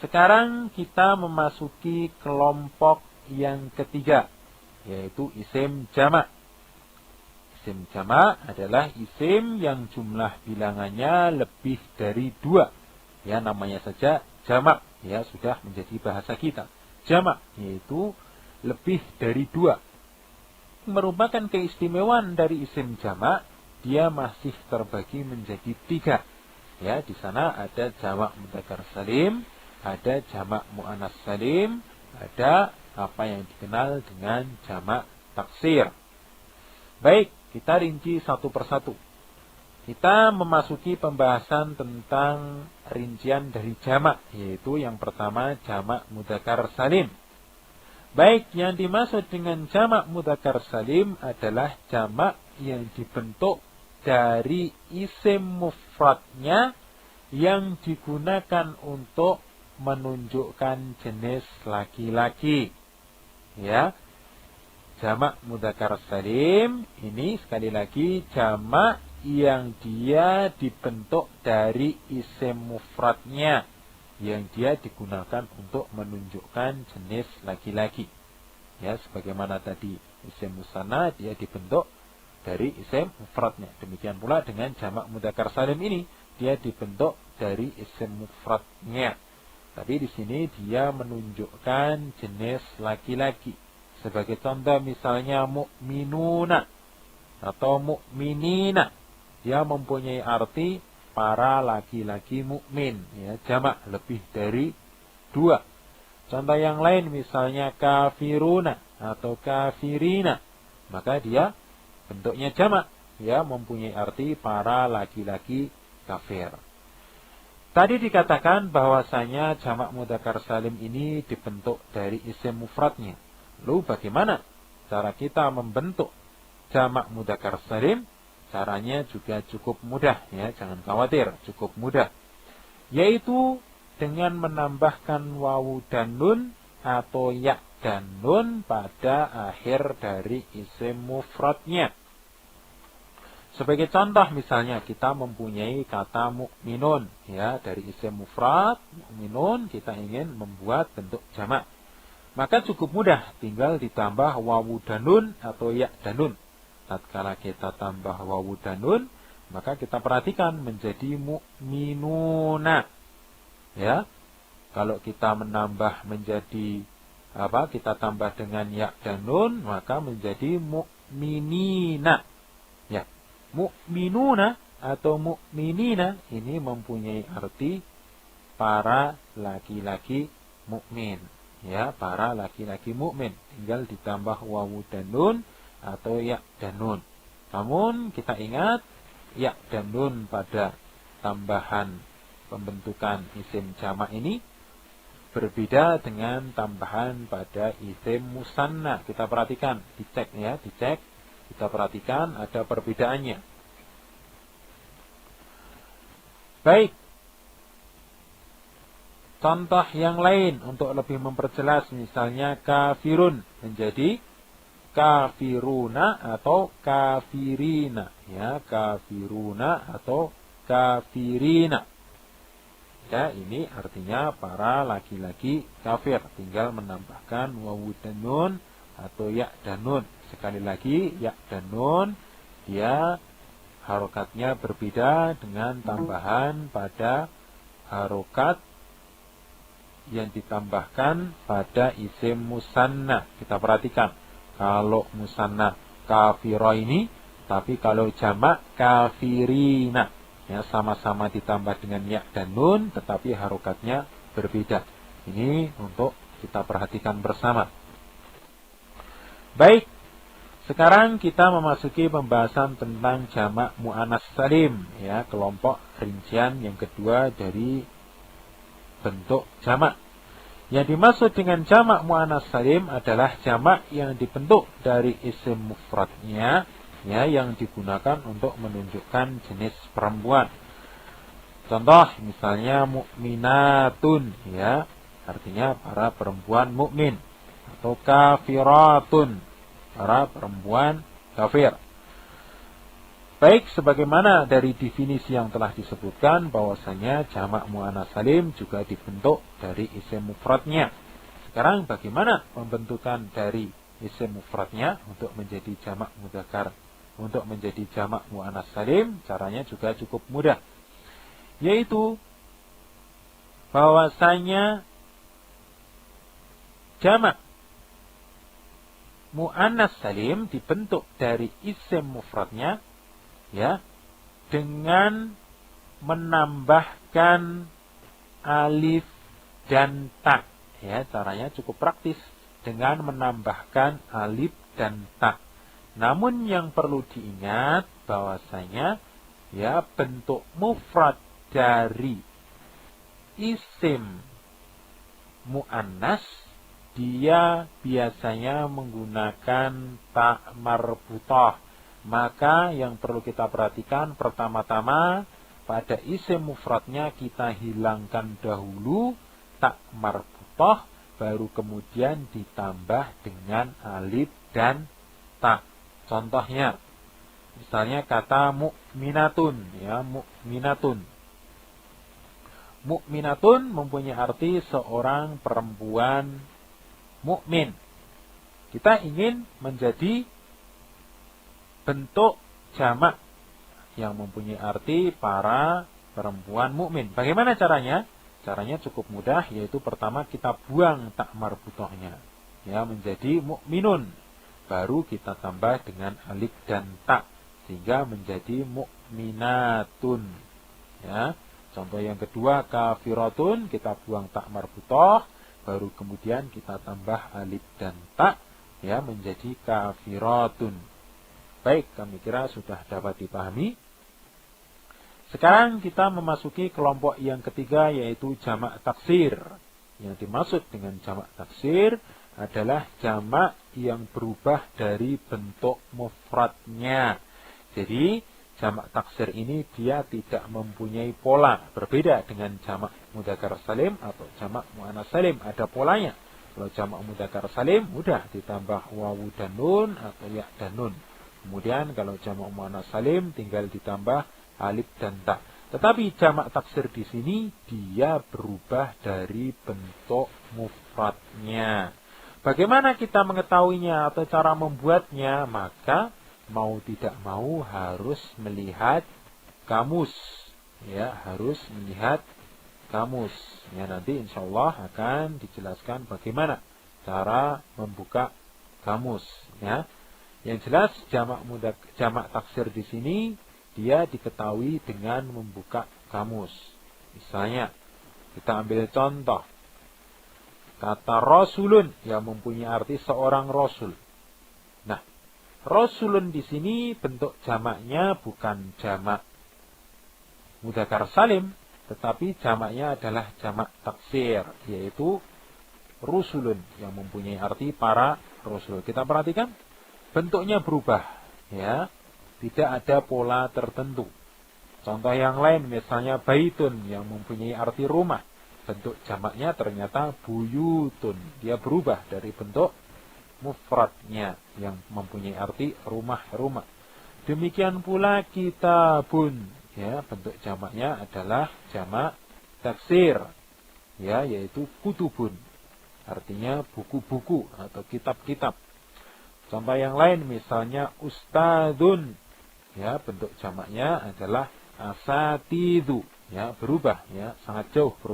Sekarang kita memasuki kelompok yang ketiga, yaitu isim jamak. Isim jamak adalah isim yang jumlah bilangannya lebih dari 2. Ya, namanya saja jamak, ya sudah menjadi bahasa kita. Jamak yaitu lebih dari 2. Merupakan keistimewaan dari isim jamak, dia masih terbagi menjadi 3. Ya, di sana ada jamak mudzakkar salim, ada jamak muannas salim, ada apa yang dikenal dengan jamak taksir. Baik, kita rinci satu persatu. Kita memasuki pembahasan tentang rincian dari jamak, yaitu yang pertama jamak mudzakkar salim. Baik, yang dimaksud dengan jamak mudzakkar salim adalah jamak yang dibentuk dari isim mufradnya yang digunakan untuk menunjukkan jenis laki-laki. Ya, jamak mudzakkar salim ini sekali lagi jamak yang dia dibentuk dari isim mufradnya yang dia digunakan untuk menunjukkan jenis laki-laki. Ya, sebagaimana tadi isim musanna dia dibentuk dari isim mufradnya. Demikian pula dengan jamak mudzakkar salim ini dia dibentuk dari isim mufradnya. Tapi di sini dia menunjukkan jenis laki-laki. Sebagai contoh misalnya mu'minuna atau mu'minina, dia mempunyai arti para laki-laki mukmin, ya, jamak lebih dari 2. Contoh yang lain misalnya kafiruna atau kafirina, maka dia bentuknya jamak, ya, mempunyai arti para laki-laki kafir. Tadi dikatakan bahwasanya jamak mudzakkar salim ini dibentuk dari isim mufradnya. Lalu bagaimana cara kita membentuk jamak mudzakkar salim? Caranya juga cukup mudah, ya, jangan khawatir, cukup mudah. Yaitu dengan menambahkan wawu dan nun atau ya dan nun pada akhir dari isim mufradnya. Sebagai contoh misalnya kita mempunyai kata mukminun, ya, dari isim mufrad mukminun kita ingin membuat bentuk jamak. Maka cukup mudah, tinggal ditambah wawu dan nun atau ya dan nun. Tatkala kita tambah wawu dan nun, maka kita perhatikan menjadi mukminuna. Ya. Kalau kita menambah menjadi kita tambah dengan ya dan nun, maka menjadi mukminina. Ya. Mukminuna atau mukminina ini mempunyai arti para laki-laki mukmin. Ya, para laki-laki mukmin. Tinggal ditambah wawu dan nun atau ya dan nun. Namun kita ingat ya dan nun pada tambahan pembentukan isim jamak ini berbeda dengan tambahan pada isim musanna. Kita perhatikan, dicek ya, dicek. Kita perhatikan ada perbedaannya. Baik. Contoh yang lain untuk lebih memperjelas, misalnya kafirun menjadi kafiruna atau kafirina, ya, kafiruna atau kafirina. Ya, ini artinya para laki-laki kafir. Tinggal menambahkan wawu dan nun atau ya dan nun. Sekali lagi, ya dan nun dia harokatnya berbeda dengan tambahan pada harokat yang ditambahkan pada isim musanna. Kita perhatikan, kalau musanna kafiro ini, tapi kalau jamak kafirina, ya, sama-sama ditambah dengan ya dan nun, tetapi harokatnya berbeda. Ini untuk kita perhatikan bersama. Baik, sekarang kita memasuki pembahasan tentang jamak muannas salim, ya, kelompok rincian yang kedua dari bentuk jamak. Yang dimaksud dengan jamak muannas salim adalah jamak yang dibentuk dari isim mufradnya, ya, yang digunakan untuk menunjukkan jenis perempuan. Contoh misalnya mukminatun, ya, artinya para perempuan mukmin, atau kafiratun, para perempuan kafir. Baik, sebagaimana dari definisi yang telah disebutkan bahwasanya jamak muannats salim juga dibentuk dari isim mufradnya. Sekarang bagaimana pembentukan dari isim mufradnya untuk menjadi jamak mudzakkar, untuk menjadi jamak muannats salim? Caranya juga cukup mudah, yaitu bahwasanya jamak muannats salim dibentuk dari isim mufradnya, ya, dengan menambahkan alif dan ta. Ya, caranya cukup praktis dengan menambahkan alif dan ta. Namun yang perlu diingat bahwasanya ya bentuk mufrad dari isim muannas dia biasanya menggunakan ta marbutah. Maka yang perlu kita perhatikan pertama-tama pada isim mufradnya kita hilangkan dahulu ta marbutah, baru kemudian ditambah dengan alif dan ta. Contohnya, misalnya kata mukminatun, ya, mukminatun. Mukminatun mempunyai arti seorang perempuan mukmin. Kita ingin menjadi bentuk jamak yang mempunyai arti para perempuan mukmin. Bagaimana caranya? Caranya cukup mudah, yaitu pertama kita buang ta marbutahnya, ya, menjadi mukminun. Baru kita tambah dengan alif dan ta sehingga menjadi mukminatun. Ya. Contoh yang kedua, kafiratun, kita buang ta marbutah, baru kemudian kita tambah alif dan ta, ya, menjadi kafiratun. Baik, kami kira sudah dapat dipahami. Sekarang kita memasuki kelompok yang ketiga, yaitu jamak taksir. Yang dimaksud dengan jamak taksir adalah jamak yang berubah dari bentuk mufradnya. Jadi, jamak taksir ini dia tidak mempunyai pola. Berbeda dengan jamak mudzakkar salim atau jamak muannats salim, ada polanya. Kalau jamak mudzakkar salim, mudah ditambah wawu dan nun atau ya dan nun. Kemudian kalau jamak muannats salim tinggal ditambah alif dan ta. Tetapi jamak taksir di sini dia berubah dari bentuk mufradnya. Bagaimana kita mengetahuinya atau cara membuatnya? Maka mau tidak mau harus melihat kamus. Ya, harus melihat kamus. Ya, nanti insya Allah akan dijelaskan bagaimana cara membuka kamus. Ya. Yang jelas jamak taksir di sini dia diketahui dengan membuka kamus. Misalnya kita ambil contoh kata rasulun yang mempunyai arti seorang rasul. Nah, rasulun di sini bentuk jamaknya bukan jamak mudzakkar salim, tetapi jamaknya adalah jamak taksir, yaitu rusulun yang mempunyai arti para rasul. Kita perhatikan bentuknya berubah, ya, tidak ada pola tertentu. Contoh yang lain, misalnya baitun yang mempunyai arti rumah, bentuk jamaknya ternyata buyutun, dia berubah dari bentuk mufradnya yang mempunyai arti rumah-rumah. Demikian pula kitabun, ya, bentuk jamaknya adalah jamak taksir, ya, yaitu kutubun, artinya buku-buku atau kitab-kitab. Contoh yang lain misalnya ustadzun, ya, bentuk jamaknya adalah asatidu, ya, berubah, ya, sangat jauh berubah.